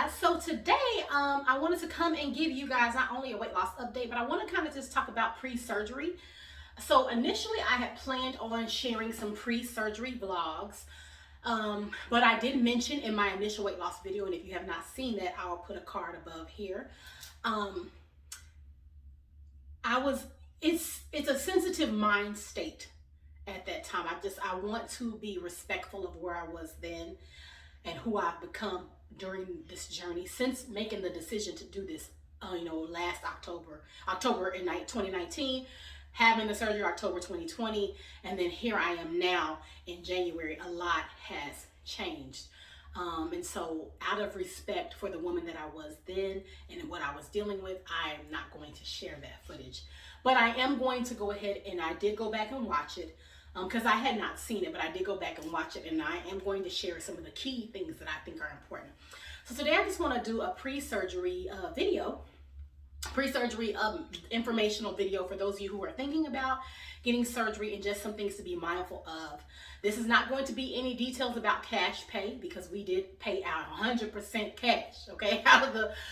guys. So today I wanted to come and give you guys not only a weight loss update, but I want to kind of just talk about pre-surgery. So initially I had planned on sharing some pre-surgery vlogs, but I did mention in my initial weight loss video, and if you have not seen that, I'll put a card above here. It's a sensitive mind state at that time. I want to be respectful of where I was then and who I've become during this journey since making the decision to do this, last October in 2019, having the surgery October 2020, and then here I am now in January. A lot has changed. And so out of respect for the woman that I was then and what I was dealing with, I am not going to share that footage. But I am going to go ahead, and I did go back and watch it because I had not seen it, but I did go back and watch it, and I am going to share some of the key things that I think are important. So today I just want to do a pre-surgery video. Pre-surgery informational video for those of you who are thinking about getting surgery and just some things to be mindful of. This is not going to be any details about cash pay because we did pay out 100% cash, okay,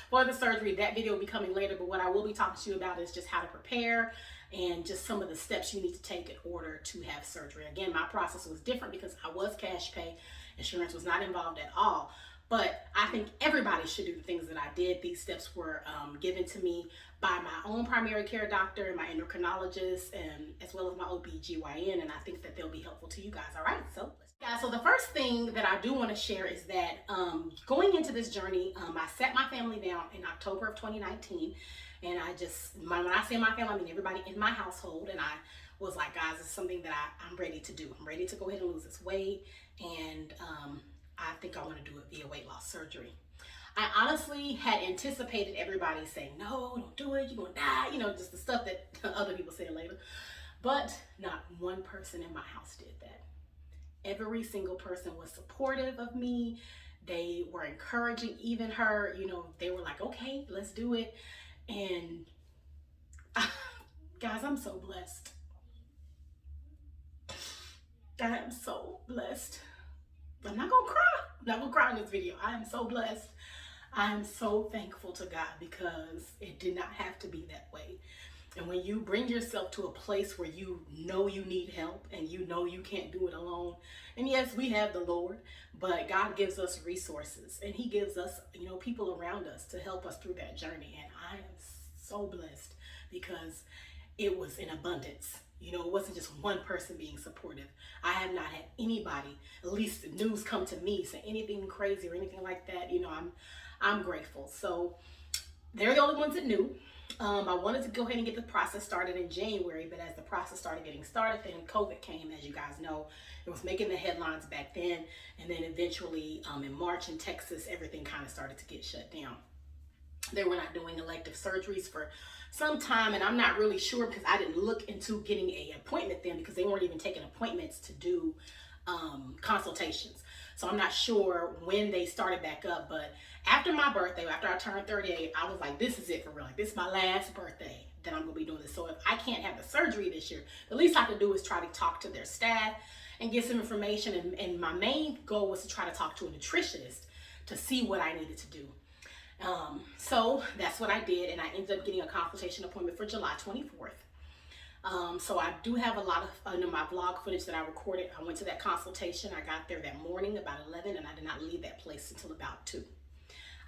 for the surgery. That video will be coming later, but what I will be talking to you about is just how to prepare and just some of the steps you need to take in order to have surgery. Again, my process was different because I was cash pay. Insurance was not involved at all. But I think everybody should do the things that I did. These steps were given to me by my own primary care doctor and my endocrinologist, and as well as my OB/GYN, and I think that they'll be helpful to you guys. All right, so the first thing that I do want to share is that going into this journey, I sat my family down in October of 2019, and when I say my family, I mean everybody in my household, and I was like, guys, it's something that I'm ready to do. I'm ready to go ahead and lose this weight, and I think I want to do it via weight loss surgery. I honestly had anticipated everybody saying, no, don't do it, you're going to die, just the stuff that other people say later. But not one person in my house did that. Every single person was supportive of me. They were encouraging, even her, they were like, okay, let's do it. And guys, I'm so blessed. I am so blessed. I'm not gonna cry. I'm not gonna cry in this video. I am so blessed. I am so thankful to God because it did not have to be that way. And when you bring yourself to a place where you know you need help and you know you can't do it alone, and yes, we have the Lord, but God gives us resources and He gives us, people around us to help us through that journey. And I am so blessed because it was in abundance. It wasn't just one person being supportive. I have not had anybody, at least the news come to me, say anything crazy or anything like that. I'm grateful. So they're the only ones that knew. I wanted to go ahead and get the process started in January, but as the process started getting started, then COVID came, as you guys know. It was making the headlines back then, and then eventually in March in Texas, everything kind of started to get shut down. They were not doing elective surgeries for some time, and I'm not really sure because I didn't look into getting an appointment then because they weren't even taking appointments to do consultations. So I'm not sure when they started back up, but after my birthday, after I turned 38, I was like, this is it for real. Like, this is my last birthday that I'm going to be doing this. So if I can't have the surgery this year, the least I could do is try to talk to their staff and get some information. And my main goal was to try to talk to a nutritionist to see what I needed to do. So that's what I did, and I ended up getting a consultation appointment for July 24th. So I do have a lot of my vlog footage that I recorded. I went to that consultation. I got there that morning about 11, and I did not leave that place until about 2.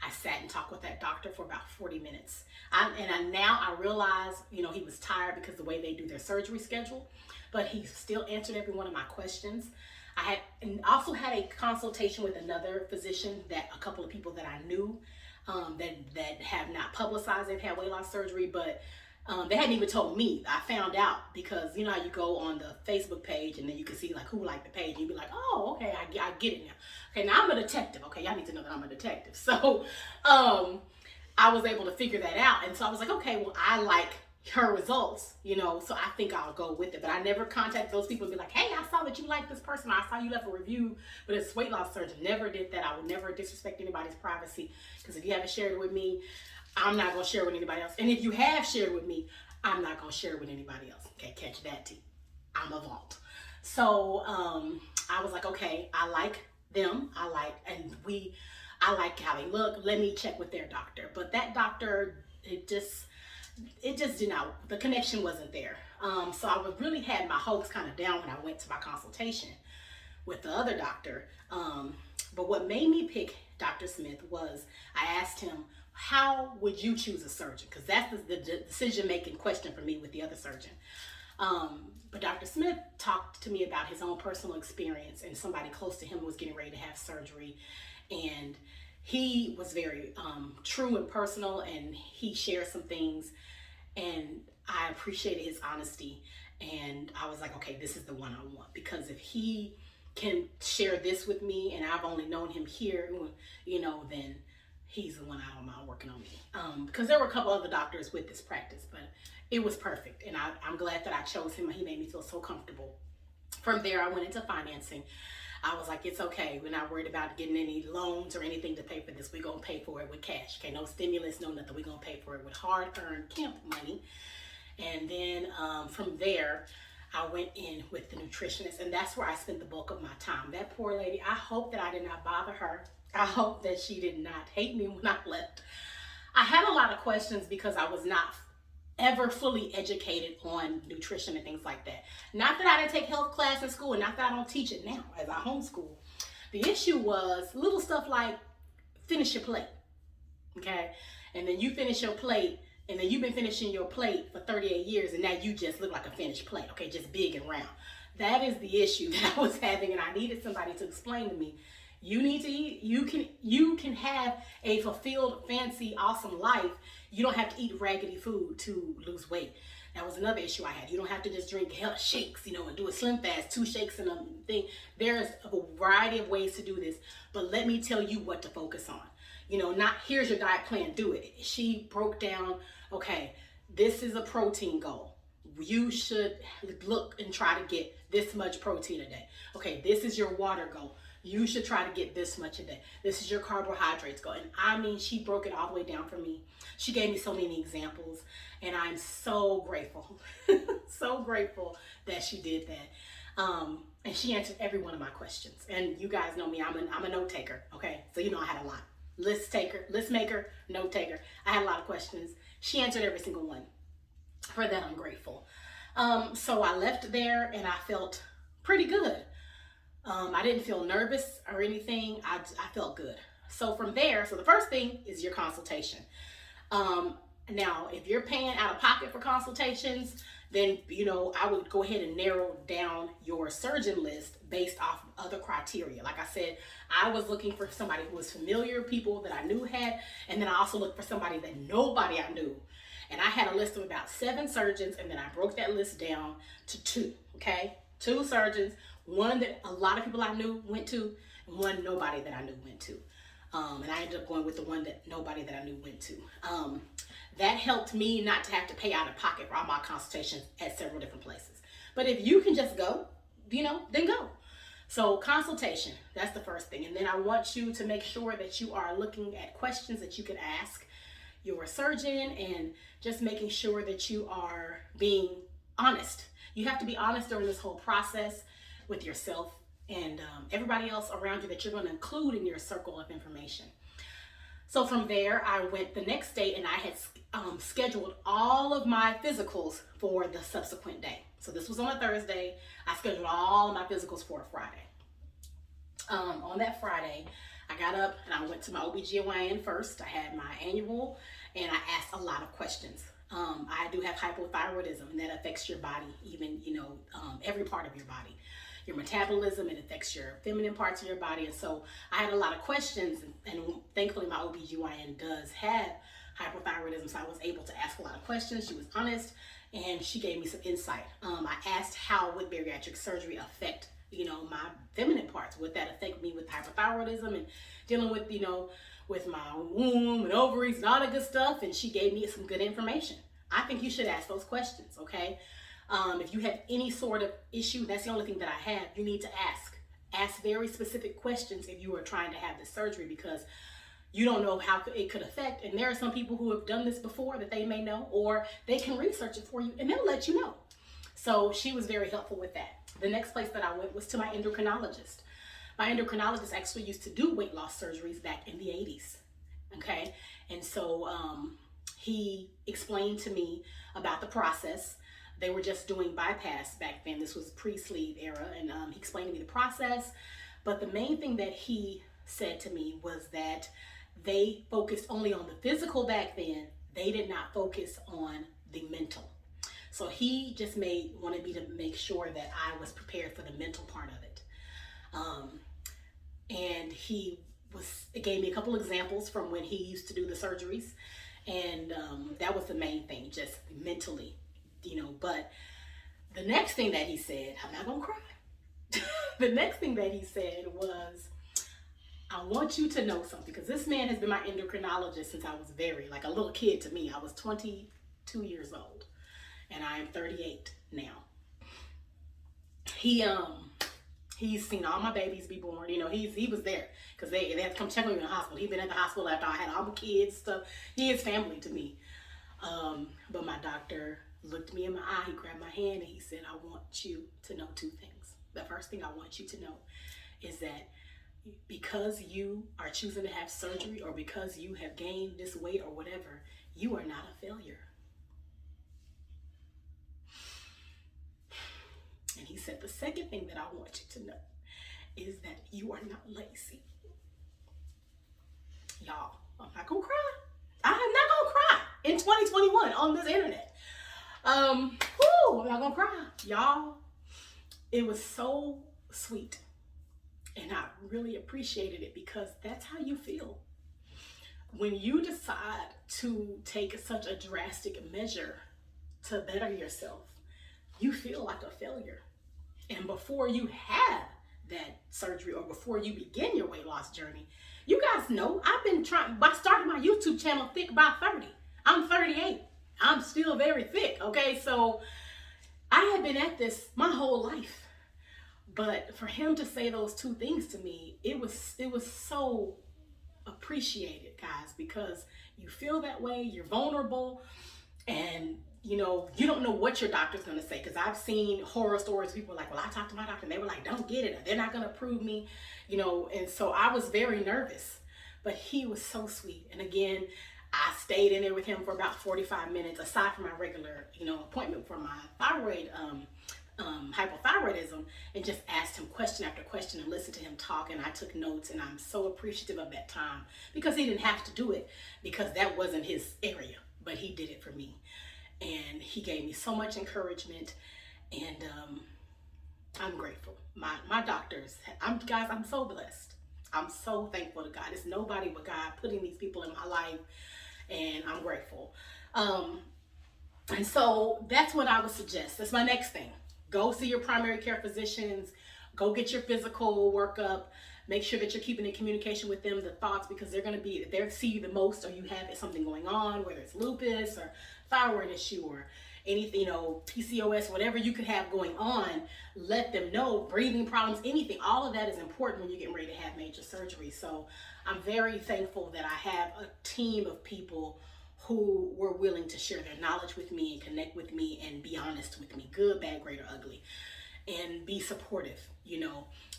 I sat and talked with that doctor for about 40 minutes. Now I realize, he was tired because the way they do their surgery schedule, but he still answered every one of my questions. I also had a consultation with another physician, a couple of people that I knew that have not publicized they've had weight loss surgery, but they hadn't even told me. I found out because you go on the Facebook page and then you can see like who liked the page and you'd be like, oh, okay, I get it now. Okay, now I'm a detective. Okay, y'all need to know that I'm a detective. So I was able to figure that out, and so I was like, okay, well, I like her results, so I think I'll go with it. But I never contacted those people and be like, hey, I saw that you like this person. I saw you left a review, but it's weight loss surgeon. Never did that. I would never disrespect anybody's privacy because if you haven't shared it with me, I'm not going to share it with anybody else. And if you have shared it with me, I'm not going to share it with anybody else. Okay, catch that tea. I'm a vault. So I was like, okay, I like them. And I like how they look. Let me check with their doctor. But that doctor, it just did not, the connection wasn't there. So I was really had my hopes kind of down when I went to my consultation with the other doctor. But what made me pick Dr. Smith was I asked him, how would you choose a surgeon? Because that's the decision-making question for me with the other surgeon. But Dr. Smith talked to me about his own personal experience, and somebody close to him was getting ready to have surgery. And he was very true and personal, and he shared some things, and I appreciated his honesty. And I was like, okay, this is the one I want, because if he can share this with me, and I've only known him here, then he's the one I don't mind working on me. Because there were a couple other doctors with this practice, but it was perfect. And I'm glad that I chose him. He made me feel so comfortable. From there, I went into financing. I was like, it's okay. We're not worried about getting any loans or anything to pay for this. We're going to pay for it with cash. Okay, no stimulus, no nothing. We're going to pay for it with hard-earned camp money. And then from there, I went in with the nutritionist, and that's where I spent the bulk of my time. That poor lady, I hope that I did not bother her. I hope that she did not hate me when I left. I had a lot of questions because I was not ever fully educated on nutrition and things like that. Not that I didn't take health class in school, and not that I don't teach it now as I homeschool. The issue was little stuff like finish your plate, okay? And then you finish your plate, and then you've been finishing your plate for 38 years, and now you just look like a finished plate, okay? Just big and round. That is the issue that I was having, and I needed somebody to explain to me. You need to eat. You can have a fulfilled, fancy, awesome life. You don't have to eat raggedy food to lose weight. That was another issue I had. You don't have to just drink health shakes, and do a slim fast, 2 shakes and a thing. There's a variety of ways to do this, but let me tell you what to focus on. Not here's your diet plan, do it. She broke down, okay, this is a protein goal. You should look and try to get this much protein a day. Okay, this is your water goal. You should try to get this much a day. This is your carbohydrates goal. And she broke it all the way down for me. She gave me so many examples, and I'm so grateful, so grateful that she did that. And she answered every one of my questions. And you guys know me, I'm a note taker, okay? So I had a lot. List maker, note taker. I had a lot of questions. She answered every single one. For that, I'm grateful. So I left there, and I felt pretty good. I didn't feel nervous or anything. I felt good. So from there, the first thing is your consultation. Now, if you're paying out of pocket for consultations, then, I would go ahead and narrow down your surgeon list based off of other criteria. Like I said, I was looking for somebody who was familiar, people that I knew had, and then I also looked for somebody that nobody I knew. And I had a list of about 7 surgeons, and then I broke that list down to 2, okay? 2 surgeons, one that a lot of people I knew went to, and one nobody that I knew went to. And I ended up going with the one that nobody that I knew went to. That helped me not to have to pay out of pocket for all my consultations at several different places. But if you can just go, then go. So consultation, that's the first thing. And then I want you to make sure that you are looking at questions that you can ask your surgeon, and just making sure that you are being honest. You have to be honest during this whole process with yourself and everybody else around you that you're going to include in your circle of information. So from there, I went the next day, and I had scheduled all of my physicals for the subsequent day. So this was on a Thursday. I scheduled all of my physicals for a Friday. On that Friday, I got up and I went to my OBGYN first. I had my annual, and I asked a lot of questions. I do have hypothyroidism, and that affects your body, even, every part of your body. Your metabolism, it affects your feminine parts of your body. And so I had a lot of questions, and thankfully my OBGYN does have hypothyroidism, so I was able to ask a lot of questions. She was honest, and she gave me some insight. I asked, how would bariatric surgery affect my feminine parts? Would that affect me with hypothyroidism and dealing with, with my womb and ovaries and all that good stuff? And she gave me some good information. I think you should ask those questions, okay? If you have any sort of issue, that's the only thing that I have, you need to ask. Ask very specific questions if you are trying to have this surgery, because you don't know how it could affect. And there are some people who have done this before that they may know, or they can research it for you and they'll let you know. So she was very helpful with that. The next place that I went was to my endocrinologist. my endocrinologist actually used to do weight loss surgeries back in the 80s. Okay. And so he explained to me about the process. They were just doing bypass back then. This was pre-sleeve era. And he explained to me the process. But the main thing that he said to me was that they focused only on the physical back then. They did not focus on the mental. So he just wanted me to make sure that I was prepared for the mental part of it. And he gave me a couple examples from when he used to do the surgeries. And that was the main thing, just mentally, But the next thing that he said, I'm not gonna cry. The next thing that he said was, I want you to know something, because this man has been my endocrinologist since I was like a little kid to me. I was 22 years old and I am 38 now. He's seen all my babies be born. He was there because they had to come check on me in the hospital. He'd been at the hospital after I had all the kids, stuff. He is family to me. But my doctor looked me in my eye, he grabbed my hand, and he said, I want you to know two things. The first thing I want you to know is that because you are choosing to have surgery, or because you have gained this weight or whatever, you are not a failure. And he said, the second thing that I want you to know is that you are not lazy. Y'all, I'm not gonna cry. I am not gonna cry in 2021 on this internet. I'm not gonna cry. Y'all, it was so sweet. And I really appreciated it, because that's how you feel. When you decide to take such a drastic measure to better yourself, you feel like a failure. And before you have that surgery, or before you begin your weight loss journey, you guys know I started my YouTube channel thick by 30. I'm 38. I'm still very thick. Okay. So I had been at this my whole life. But for him to say those two things to me, it was so appreciated, guys, because you feel that way, you're vulnerable, and you don't know what your doctor's gonna say. Because I've seen horror stories, people are like, well, I talked to my doctor and they were like, don't get it, or they're not gonna approve me, and so I was very nervous. But he was so sweet. And again, I stayed in there with him for about 45 minutes, aside from my regular, appointment for my thyroid hypothyroidism, and just asked him question after question and listened to him talk, and I took notes. And I'm so appreciative of that time, because he didn't have to do it, because that wasn't his area, but he did it for me. And he gave me so much encouragement, and I'm grateful. My doctors, I'm so blessed. I'm so thankful to God. It's nobody but God putting these people in my life, and I'm grateful. And so that's what I would suggest. That's my next thing. Go see your primary care physicians. Go get your physical workup. Make sure that you're keeping in communication with them, the thoughts, because they'll see you the most, or you have something going on, whether it's lupus or thyroid issue or anything, PCOS, whatever you could have going on. Let them know, breathing problems, anything. All of that is important when you're getting ready to have major surgery. So I'm very thankful that I have a team of people who were willing to share their knowledge with me and connect with me and be honest with me, good, bad, great, or ugly, and be supportive,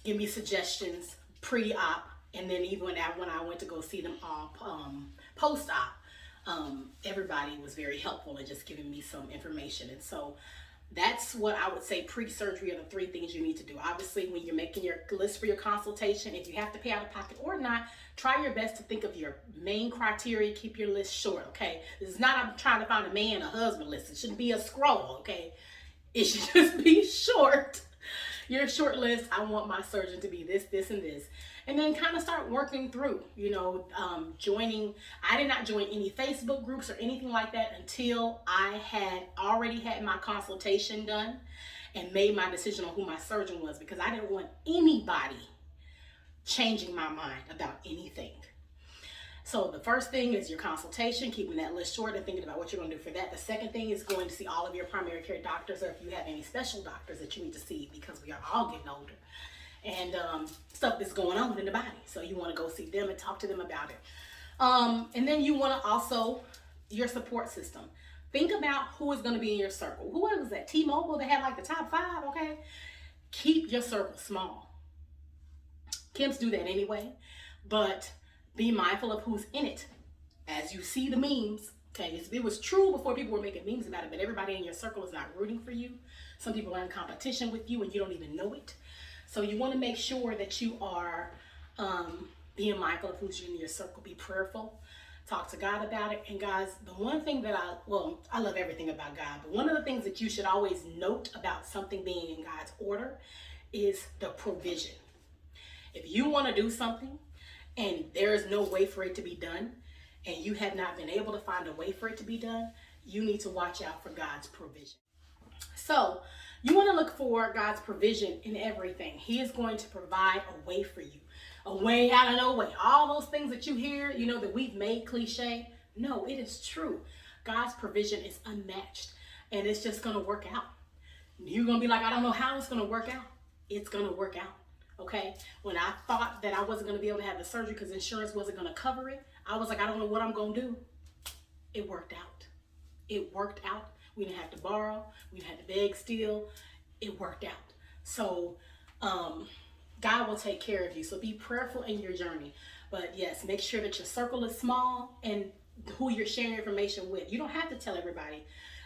give me suggestions pre-op, and then even when I went to go see them all post-op, everybody was very helpful in just giving me some information. And so that's what I would say pre-surgery are the three things you need to do. Obviously, when you're making your list for your consultation, if you have to pay out of pocket or not, try your best to think of your main criteria. Keep your list short, okay? This is not I'm trying to find a man, a husband list. It shouldn't be a scroll, okay? It should just be short. Your short list, I want my surgeon to be this, this, and this. And then kind of start working through, joining. I did not join any Facebook groups or anything like that until I had already had my consultation done and made my decision on who my surgeon was, because I didn't want anybody changing my mind about anything. So the first thing is your consultation, keeping that list short and thinking about what you're going to do for that. The second thing is going to see all of your primary care doctors, or if you have any special doctors that you need to see, because we are all getting older. And stuff is going on in the body. So you want to go see them and talk to them about it. And then you want to also, your support system. Think about who is going to be in your circle. Who was that? T-Mobile, they had like the top 5, okay? Keep your circle small. Kim's do that anyway, but be mindful of who's in it. As you see the memes, okay, it was true before people were making memes about it, but everybody in your circle is not rooting for you. Some people are in competition with you and you don't even know it. So you want to make sure that you are being mindful of who's in your circle. Be prayerful. Talk to God about it. And guys, the one thing that I love everything about God, but one of the things that you should always note about something being in God's order is the provision. If you want to do something and there is no way for it to be done, and you have not been able to find a way for it to be done, you need to watch out for God's provision. So you want to look for God's provision in everything. He is going to provide a way for you, a way out of no way. All those things that you hear, that we've made cliche. No, it is true. God's provision is unmatched, and it's just going to work out. You're going to be like, I don't know how it's going to work out. It's going to work out. Okay. When I thought that I wasn't going to be able to have the surgery because insurance wasn't going to cover it, I was like, I don't know what I'm going to do. It worked out. It worked out. We didn't have to borrow. We didn't have to beg steal. It worked out. So God will take care of you. So be prayerful in your journey. But yes, make sure that your circle is small and who you're sharing information with. You don't have to tell everybody.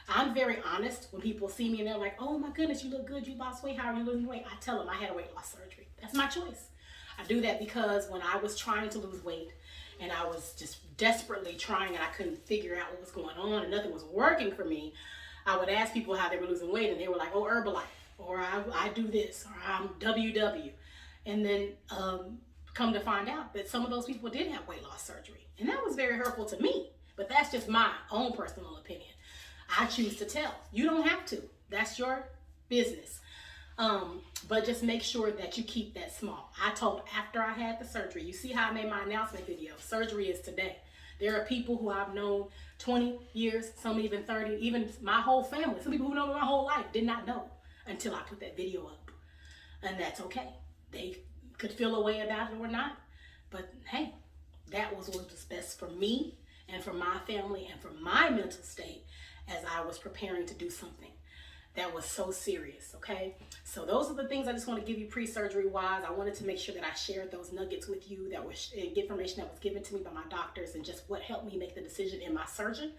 I'm very honest when people see me and they're like, oh my goodness, you look good. You lost weight. How are you losing weight? I tell them I had a weight loss surgery. That's my choice. I do that because when I was trying to lose weight and I was just desperately trying and I couldn't figure out what was going on and nothing was working for me, I would ask people how they were losing weight and they were like, oh, Herbalife, or I do this, or I'm WW. And then come to find out that some of those people did have weight loss surgery. And that was very hurtful to me, but that's just my own personal opinion. I choose to tell. You don't have to. That's your business. But just make sure that you keep that small. I told after I had the surgery, you see how I made my announcement video. Surgery is today. There are people who I've known 20 years, some even 30, even my whole family. Some people who know me my whole life did not know until I put that video up. And that's okay. They could feel a way about it or not. But hey, that was what was best for me and for my family and for my mental state as I was preparing to do something that was so serious, okay? So those are the things I just want to give you pre-surgery wise. I wanted to make sure that I shared those nuggets with you, that was information that was given to me by my doctors and just what helped me make the decision in my surgeon.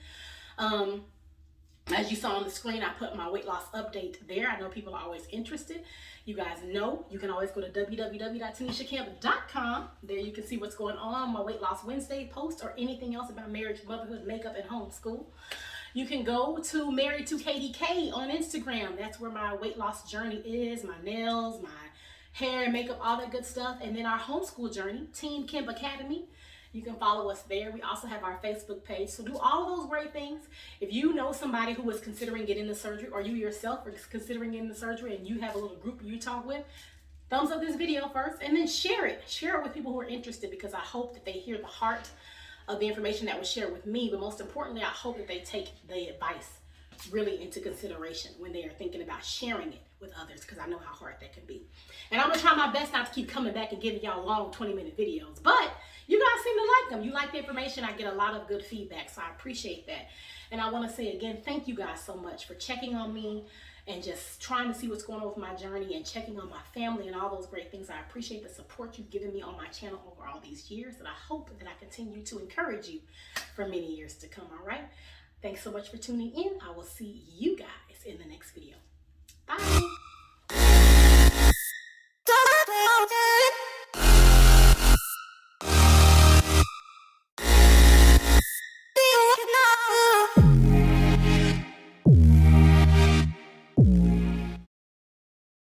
As you saw on the screen, I put my weight loss update there. I know people are always interested. You guys know you can always go to www.tanishacamp.com. There you can see what's going on, my Weight Loss Wednesday post, or anything else about marriage, motherhood, makeup, and homeschool. You can go to Married to KDK on Instagram. That's where my weight loss journey is, my nails, my hair and makeup, all that good stuff. And then our homeschool journey, Team Kim Academy. You can follow us there. We also have our Facebook page. So do all of those great things. If you know somebody who is considering getting the surgery, or you yourself are considering getting the surgery and you have a little group you talk with, thumbs up this video first and then share it. Share it with people who are interested, because I hope that they hear the heart of the information that was shared with me, but most importantly, I hope that they take the advice really into consideration when they are thinking about sharing it with others, because I know how hard that can be. And I'm gonna try my best not to keep coming back and giving y'all long 20-minute videos, but you guys seem to like them. You like the information. I get a lot of good feedback, so I appreciate that. And I wanna say again, thank you guys so much for checking on me and just trying to see what's going on with my journey and checking on my family and all those great things. I appreciate the support you've given me on my channel over all these years, and I hope that I continue to encourage you for many years to come, all right? Thanks so much for tuning in. I will see you guys in the next video.